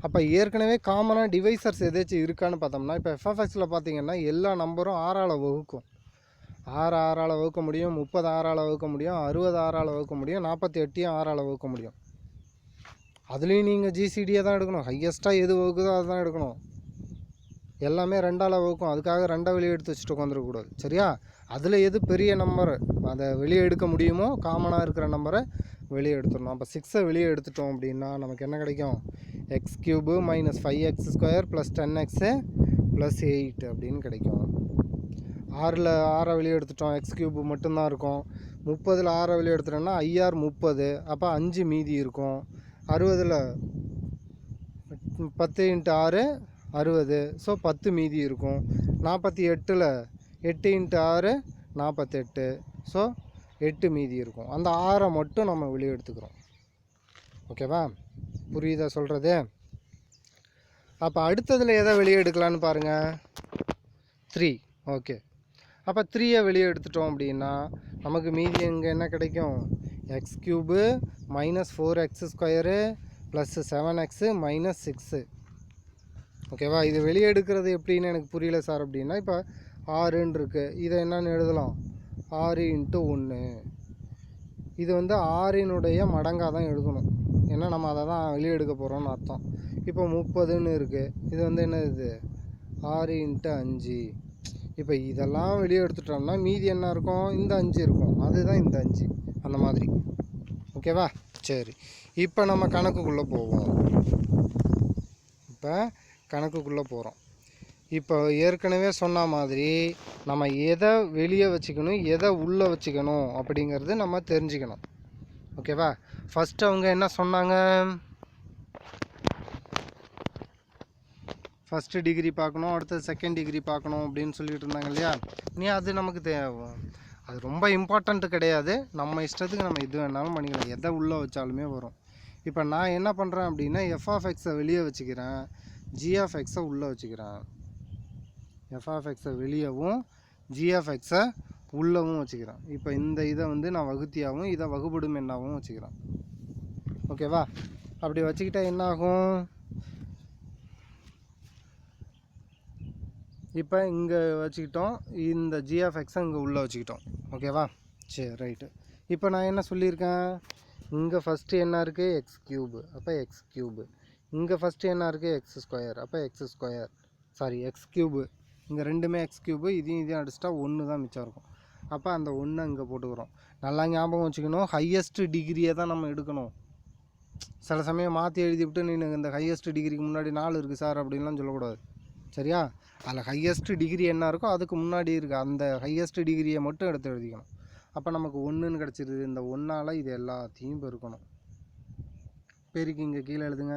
Speaker 1: அப்போ ஏற்கனவே காமனாக டிவைசர்ஸ் ஏதாச்சும் இருக்கான்னு பார்த்தோம்னா, இப்போ f(x)ல் பார்த்தீங்கன்னா எல்லா நம்பரும் 6ஆல் வகுக்கும். 6ஆல் வகுக்க முடியும், 30 6ஆல் வகுக்க முடியும், 60 6ஆல் வகுக்க முடியும், 48 6ஆல் வகுக்க முடியும். அதுலேயும் நீங்கள் ஜிசிடியை தான் எடுக்கணும். ஹையஸ்ட்டாக எது வகுக்குதோ அதை தான் எடுக்கணும். எல்லாமே 2ஆல் வகுக்கும். அதுக்காக 2 வெளியே எடுத்து வச்சுட்டு உட்காந்துருக்கக்கூடாது. சரியா? அதில் எது பெரிய நம்பர் அதை வெளியே எடுக்க முடியுமோ, காமனாக இருக்கிற நம்பரை வெளியே எடுத்துடணும். அப்போ 6 வெளியே எடுத்துட்டோம் அப்படின்னா நமக்கு என்ன கிடைக்கும்? x³ - 5x² + 10x + 8 அப்படின்னு கிடைக்கும். ஆறை வெளியே எடுத்துட்டோம், எக்ஸ் கியூப் மட்டும்தான் இருக்கும். 30ல் 6 வெளியே எடுத்துட்டோம்னா ஐஆர் 30, அப்போ 5 மீதி இருக்கும். 60ல் 10 × 6 60, ஸோ 10 மீதி இருக்கும். 48ல் 8 × 6 48, ஸோ 8 மீதி இருக்கும். அந்த 6 மட்டும் நம்ம வெளியே எடுத்துக்கிறோம். ஓகேவா, புரியுதா சொல்கிறது? அப்போ அடுத்ததில் எதை வெளியே எடுக்கலான்னு பாருங்கள், 3. ஓகே, அப்போ 3யை வெளியே எடுத்துட்டோம் அப்படின்னா நமக்கு மீதி இங்கே என்ன கிடைக்கும்? X cube minus 4x² plus 7x minus 6. ஓகேவா, இது வெளியே எடுக்கிறது எப்படின்னு எனக்கு புரியல சார் அப்படின்னா, இப்போ 6ன்னு இருக்குது, இதை என்னன்னு எழுதலாம்? 6 × 1. இது வந்து 6னுடைய மடங்காக தான் எழுதணும், ஏன்னா நம்ம அதை தான் வெளியே எடுக்க போகிறோம்னு அர்த்தம். இப்போ 30ன்னு இருக்குது, இது வந்து என்ன, இது 6 × 5. இப்போ இதெல்லாம் வெளியே எடுத்துட்டோம்னா மீதி என்ன இருக்கும்? இந்த 5 இருக்கும், அதுதான் இந்த 5, அந்த மாதிரி. ஓகேவா, சரி. இப்போ நம்ம கணக்குக்குள்ளே போவோம். இப்போ கணக்குக்குள்ளே போகிறோம். இப்போ ஏற்கனவே சொன்ன மாதிரி நம்ம எதை வெளியே வச்சுக்கணும், எதை உள்ளே வச்சுக்கணும் அப்படிங்கிறது நம்ம தெரிஞ்சுக்கணும். ஓகேவா, ஃபஸ்ட்டு அவங்க என்ன சொன்னாங்க? ஃபஸ்ட்டு டிகிரி பார்க்கணும், அடுத்தது செகண்ட் டிகிரி பார்க்கணும் அப்படின்னு சொல்லிட்டு இருந்தாங்க இல்லையா? அது நமக்கு தேவை, அது ரொம்ப இம்பார்ட்டண்ட்டு கிடையாது. நம்ம இஷ்டத்துக்கு நம்ம எது வேணாலும் பண்ணிக்கலாம், எதை உள்ளே வச்சாலுமே வரும். இப்போ நான் என்ன பண்ணுறேன் அப்படின்னா, f(x)-ஐ வெளியே வச்சுக்கிறேன், g(x)-ஐ உள்ளே வச்சுக்கிறேன். f(x)-ஐ வெளியவும் g(x)-ஐ உள்ளவும் வச்சுக்கிறேன். இப்போ இந்த இதை வந்து நான் வகுத்தியாகவும் இதை வகுபடும் எண்ணாகவும் வச்சுக்கிறேன். ஓகேவா, அப்படி வச்சுக்கிட்டா என்ன ஆகும்? இப்போ இங்கே வச்சுக்கிட்டோம், இந்த g(x)-ஐ இங்கே உள்ளே வச்சுக்கிட்டோம். ஓகேவா, சரி, ரைட்டு. இப்போ நான் என்ன சொல்லியிருக்கேன், இங்கே ஃபஸ்ட்டு என்ன இருக்குது? எக்ஸ் கியூபு, அப்போ எக்ஸ் கியூபு. இங்கே ஃபஸ்ட்டு என்ன இருக்குது? x², அப்போ x², சாரி எக்ஸ் கியூபு. இங்கே ரெண்டுமே எக்ஸ் கியூபு, இதையும் அடிச்சிட்டா 1 தான் மிச்சம் இருக்கும். அப்போ அந்த 1 இங்கே போட்டுக்கிறோம். நல்லா ஞாபகம் வச்சுக்கணும், ஹையஸ்ட்டு டிகிரியை தான் நம்ம எடுக்கணும். சில சமயம் மாற்றி எழுதிவிட்டு நீ இந்த ஹையஸ்ட்டு டிகிரிக்கு முன்னாடி 4 இருக்குது சார் அப்படின்லாம் சொல்லக்கூடாது. சரியா, அதில் ஹையஸ்ட்டு டிகிரி என்ன இருக்கோ அதுக்கு முன்னாடி இருக்குது, அந்த ஹையஸ்ட்டு டிகிரியை மட்டும் எடுத்து எழுதிக்கணும். அப்போ நமக்கு 1ன்னு கிடச்சிருது. இந்த 1ஆல் இது எல்லாத்தையும் பெருக்கணும். பெருக்கி இங்கே கீழே எழுதுங்க.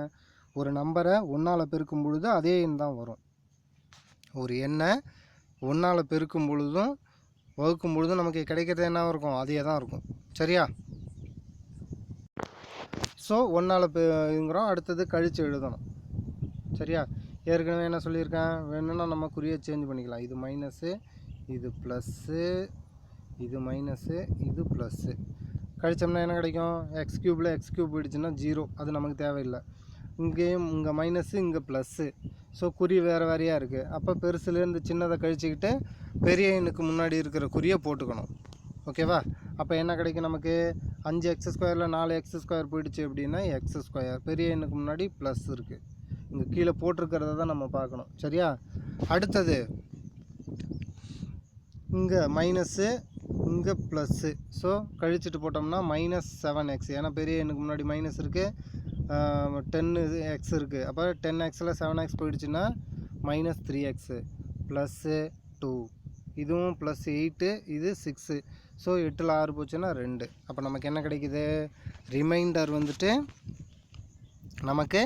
Speaker 1: ஒரு நம்பரை 1ஆல் பெருக்கும் பொழுது அதே எண் தான் வரும். ஒரு எண்ணை 1ஆல் பெருக்கும் பொழுதும் வகுக்கும் பொழுதும் நமக்கு கிடைக்கிறது என்ன இருக்கும்? அதே தான் இருக்கும். சரியா, ஸோ 1ஆல் பெருங்கிறோம், அடுத்தது கழித்து எழுதணும். சரியா, ஏற்கனவே என்ன சொல்லியிருக்கேன், வேணும்னா நம்ம குறியை சேஞ்ச் பண்ணிக்கலாம். இது மைனஸு, இது ப்ளஸ்ஸு, இது மைனஸு, இது ப்ளஸ்ஸு. கழிச்சோம்னா என்ன கிடைக்கும்? எக்ஸ் கியூபில் எக்ஸ் கியூப் போயிடுச்சுன்னா 0, அது நமக்கு தேவையில்லை. இங்கேயும் இங்கே மைனஸு, இங்கே ப்ளஸ்ஸு, ஸோ குறி வேறு வேறையாக இருக்குது. அப்போ பெருசுலேருந்து சின்னதை கழிச்சிக்கிட்டு பெரிய எண்ணுக்கு முன்னாடி இருக்கிற குறியை போட்டுக்கணும். ஓகேவா, அப்போ என்ன கிடைக்கும் நமக்கு? 5x²-ல் 4x² போயிடுச்சு அப்படின்னா x², பெரிய எண்ணுக்கு முன்னாடி ப்ளஸ் இருக்குது, இங்கே கீழே போட்டிருக்கிறத தான் நம்ம பார்க்கணும். சரியா, அடுத்தது இங்கே மைனஸு, இங்கே ப்ளஸ்ஸு, ஸோ கழிச்சிட்டு போட்டோம்னா -7x, ஏன்னா பெரிய எண்ணுக்கு முன்னாடி மைனஸ் இருக்குது, 10x இருக்குது. அப்போ 10x'ல் 7x போயிடுச்சுன்னா -3x, +2, இதுவும் +8, இது 6, ஸோ 8ல் 6 போச்சுன்னா 2. அப்போ நமக்கு என்ன கிடைக்குது? ரிமைண்டர் வந்துட்டு நமக்கு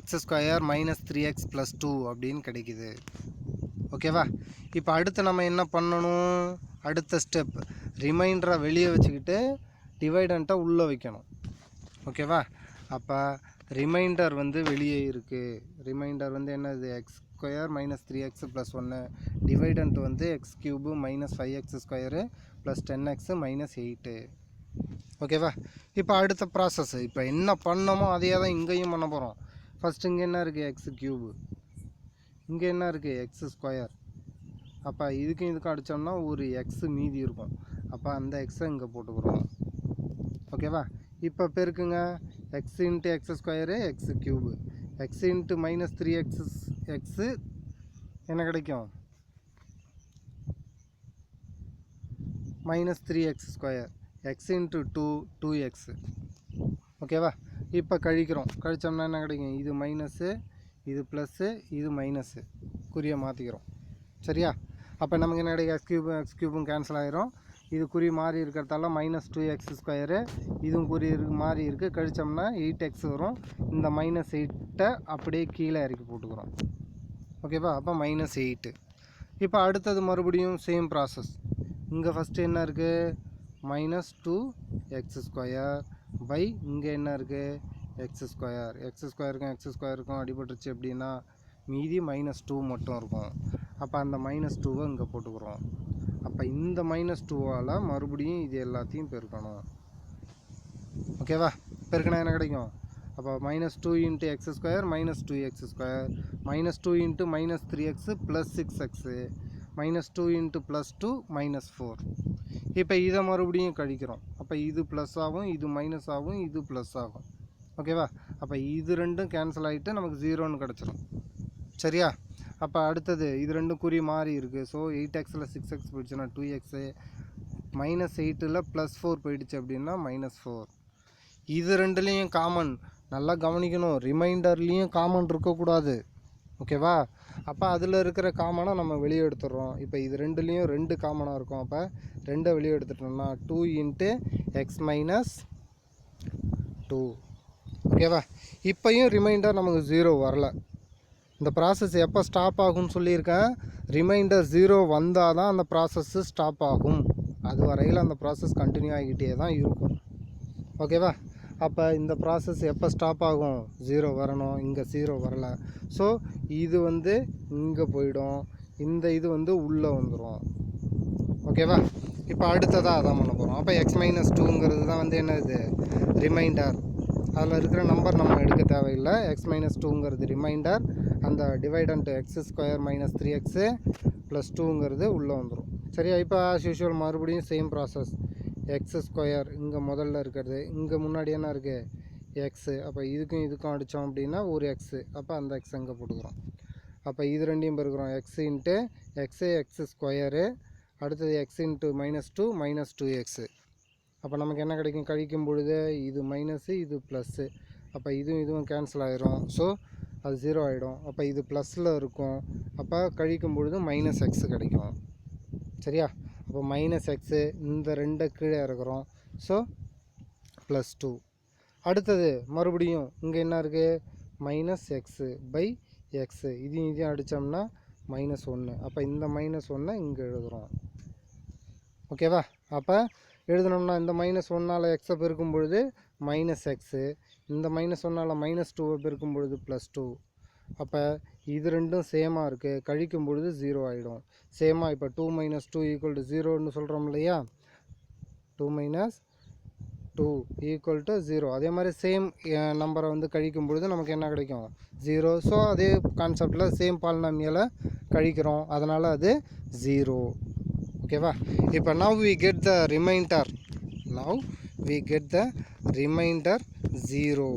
Speaker 1: x² -3x + 2 அப்படின்னு கிடைக்குது. ஓகேவா, இப்போ அடுத்து நம்ம என்ன பண்ணணும்? அடுத்த ஸ்டெப், ரிமைண்டரை வெளியே வச்சுக்கிட்டு டிவைடண்ட்டை உள்ளே வைக்கணும். ஓகேவா, அப்போ ரிமைண்டர் வந்து வெளியே இருக்குது. ரிமைண்டர் வந்து என்னது? x² -3x + 1, டிவைடண்ட் வந்து x³ -5x² + 10x -8. ஓகேவா, இப்போ அடுத்த ப்ராசஸ், இப்போ என்ன பண்ணமோ அதே தான் இங்கேயும் பண்ண போகிறோம். ஃபஸ்ட்டு இங்கே என்ன இருக்குது? x³, இங்கே என்ன இருக்குது? x². அப்போ இதுக்கும் அடித்தோம்னா ஒரு x மீதி இருக்கும். அப்போ அந்த எக்ஸை இங்கே போட்டுக்கிறோம். ஓகேவா, இப்போ பெருக்குங்க. x × x², x³, x × -3x என்ன கிடைக்கும்? -3x², x × 2 2x. ஓகேவா, இப்போ கழிக்கிறோம். கழிச்சோம்னா என்ன கிடைக்கும்? இது மைனஸு, இது ப்ளஸ்ஸு, இது மைனஸு, குறியை மாற்றிக்கிறோம். சரியா, அப்போ நமக்கு என்ன கிடைக்கும், எக்ஸ் கியூபும் கேன்சல் ஆயிரும். இது குறி மாறி இருக்கிறதால -2x², இதுவும் குறி மாறி இருக்குது, கழிச்சோம்னா 8x வரும். இந்த -8 அப்படியே கீழே இறக்கி போட்டுக்கிறோம். ஓகேவா, அப்போ -8. இப்போ அடுத்தது மறுபடியும் சேம் ப்ராசஸ். இங்கே ஃபஸ்ட்டு என்ன இருக்குது, -2x² பை இங்கே என்ன இருக்குது, x². x²க்கும் அடிபட்டுருச்சு அப்படின்னா மீதி -2 மட்டும் இருக்கும். அப்போ அந்த -2வை இங்கே போட்டுக்கிறோம். அப்போ இந்த -2வால் மறுபடியும் இது எல்லாத்தையும் பெருக்கணும். ஓகேவா, பெருக்கினா என்ன கிடைக்கும், அப்போ -2 × x² -2x², -2 × -3x + 6x, -2 × +2 -4. இப்போ இதை மறுபடியும் கழிக்கிறோம். அப்போ இது ப்ளஸ் ஆகும், இது மைனஸ் ஆகும், இது ப்ளஸ் ஆகும். ஓகேவா, அப்போ இது ரெண்டும் கேன்சல் ஆகிட்டு நமக்கு 0ன்னு கிடச்சிரும். சரியா, அப்போ அடுத்தது இது ரெண்டும் குறி மாறி இருக்குது. ஸோ 8xல் 6x போயிடுச்சுன்னா 2x, -8ல் +4 போயிடுச்சு அப்படின்னா -4. இது ரெண்டுலேயும் காமன் நல்லா கவனிக்கணும், ரிமைண்டர்லேயும் காமன் இருக்கக்கூடாது. ஓகேவா, அப்போ அதில் இருக்கிற காமனை நம்ம வெளியே எடுத்துடுறோம். இப்போ இது ரெண்டுலேயும் 2 காமனாக இருக்கும். அப்போ 2 வெளியே எடுத்துட்டோம்னா 2 × x - 2. ஓகேவா, இப்போயும் ரிமைண்டர் நமக்கு 0 வரல. இந்த ப்ராசஸ் எப்போ ஸ்டாப் ஆகும்னு சொல்லியிருக்கேன், ரிமைண்டர் 0 வந்தால் தான் அந்த ப்ராசஸ்ஸு ஸ்டாப் ஆகும். அது வரையில் அந்த ப்ராசஸ் கண்டினியூ ஆகிக்கிட்டே தான் இருக்கும். ஓகேவா, அப்போ இந்த ப்ராசஸ் எப்போ ஸ்டாப் ஆகும், 0 வரணும். இங்கே 0 வரலை. ஸோ இது இங்கே போயிடும், இந்த இது உள்ளே வந்துடும். ஓகேவா, இப்போ அடுத்ததாக அதான் பண்ண போகிறோம். அப்போ x - 2ங்கிறது தான் என்னது, ரிமைண்டர். அதில் இருக்கிற நம்பர் நம்ம எடுக்க தேவையில்லை. x - 2ங்கிறது ரிமைண்டர். அந்த டிவைடண்ட் x² - 3x + 2ங்கிறது உள்ளே வந்துடும். சரியா, இப்போ ஆஸ் யூஷுவல் மறுபடியும் சேம் ப்ராசஸ். x² இங்கே முதல்ல இருக்கிறது, இங்கே முன்னாடி என்ன இருக்குது, x. அப்போ இதுக்கும் அடித்தோம் அப்படின்னா ஒரு x. அப்போ அந்த x அங்கே போட்டுக்கிறோம். அப்போ இது ரெண்டையும் பெருக்கிறோம், x × x x², அடுத்தது x × -2 -2x. அப்போ நமக்கு என்ன கிடைக்கும், கழிக்கும் பொழுது இது மைனஸு இது ப்ளஸ்ஸு. அப்போ இதுவும் கேன்சல் ஆகிரும். ஸோ அது 0 ஆகிடும். அப்போ இது ப்ளஸில் இருக்கும். அப்போ கழிக்கும் பொழுது -x கிடைக்கும். சரியா, அப்போ -x, இந்த 2 கீழே இறக்குறோம். ஸோ +2. அடுத்தது மறுபடியும் இங்கே என்ன இருக்குது, -x/x. இதையும் அடித்தோம்னா -1. அப்போ இந்த -1 இங்கே எழுதுகிறோம். ஓகேவா, அப்போ எழுதணும்னா இந்த -1ஆல் எக்ஸை பெருக்கும் பொழுது -x, இந்த -1ஆல் -2வை பெருக்கும் பொழுது +2. அப்போ இது ரெண்டும் சேமாக இருக்குது, கழிக்கும் பொழுது 0 ஆகிடும். சேமாக இப்போ 2 - 2 = 0ன்னு சொல்கிறோம் இல்லையா, 2 - 2 = 0. அதே மாதிரி சேம் நம்பரை கழிக்கும் பொழுது நமக்கு என்ன கிடைக்கும், 0. ஸோ அதே கான்செப்டில் சேம் பாலினாமியலை கழிக்கிறோம், அதனால் அது 0. ஓகேவா, இப்போ now we get the remainder. 0.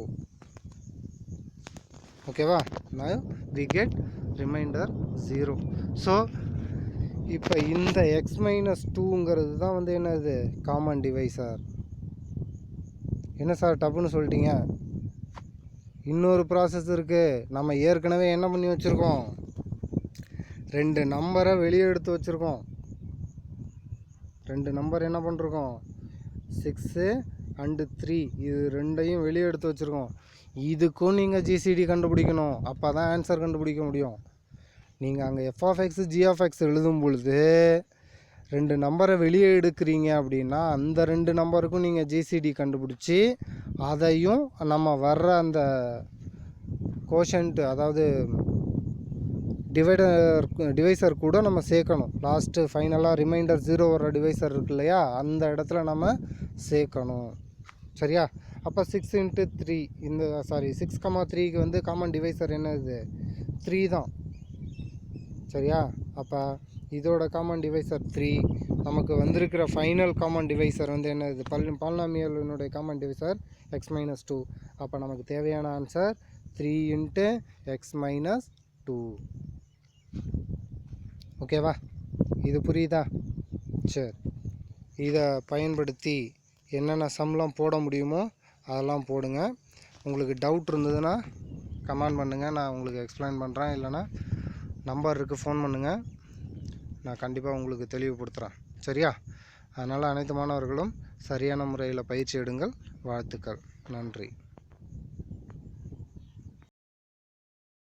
Speaker 1: ஓகேவா, now we get remainder 0. So இப்போ இந்த x - 2ங்கிறது தான் என்னது, காமன் டிவைசர். என்ன சார் டப்புன்னு சொல்லிட்டீங்க, இன்னொரு ப்ராசஸ் இருக்குது. நம்ம ஏற்கனவே என்ன பண்ணி வச்சுருக்கோம், 2 நம்பரை வெளியே எடுத்து வச்சுருக்கோம். 2 நம்பர் என்ன பண்ணிருக்கோம், 6 and 3, இது ரெண்டையும் வெளியே எடுத்து வச்சுருக்கோம். இதுக்கும் நீங்கள் ஜிசிடி கண்டுபிடிக்கணும், அப்போ தான் ஆன்சர் கண்டுபிடிக்க முடியும். நீங்கள் அங்கே f(x) g(x) எழுதும் பொழுது 2 நம்பரை வெளியே எடுக்கிறீங்க அப்படின்னா அந்த 2 நம்பருக்கும் நீங்கள் ஜிசிடி கண்டுபிடிச்சி அதையும் நம்ம வர்ற அந்த கோஷன்ட், அதாவது டிவைசர் கூட நம்ம சேர்க்கணும். லாஸ்ட்டு ஃபைனலாக ரிமைண்டர் 0 வர டிவைசர் இருக்கு இல்லையா, அந்த இடத்துல நம்ம சேர்க்கணும். சரியா, அப்போ 6 × 3 இந்த 6,3க்கு காமன் டிவைசர் என்னது, 3 தான். சரியா, அப்போ இதோட காமன் டிவைசர் 3. நமக்கு வந்திருக்கிற ஃபைனல் காமன் டிவைசர் என்னது, பாலினாமியலினுடைய காமன் டிவைசர் x - 2. அப்போ நமக்கு தேவையான ஆன்சர் 3 × x - 2. ஓகேவா, இது புரியுதா? சரி, இதை பயன்படுத்தி என்னென்ன சம்லாம் போட முடியுமோ அதெல்லாம் போடுங்க. உங்களுக்கு டவுட் இருந்ததுன்னா கமெண்ட் பண்ணுங்கள், நான் உங்களுக்கு எக்ஸ்பிளைன் பண்ணுறேன். இல்லைனா நம்பர் இருக்குது, ஃபோன் பண்ணுங்கள். நான் கண்டிப்பாக உங்களுக்கு தெளிவுபடுத்துகிறேன். சரியா? அதனால் அனைத்து மாணவர்களும் சரியான முறையில் பயிற்சி எடுங்கள். வாழ்த்துக்கள். நன்றி.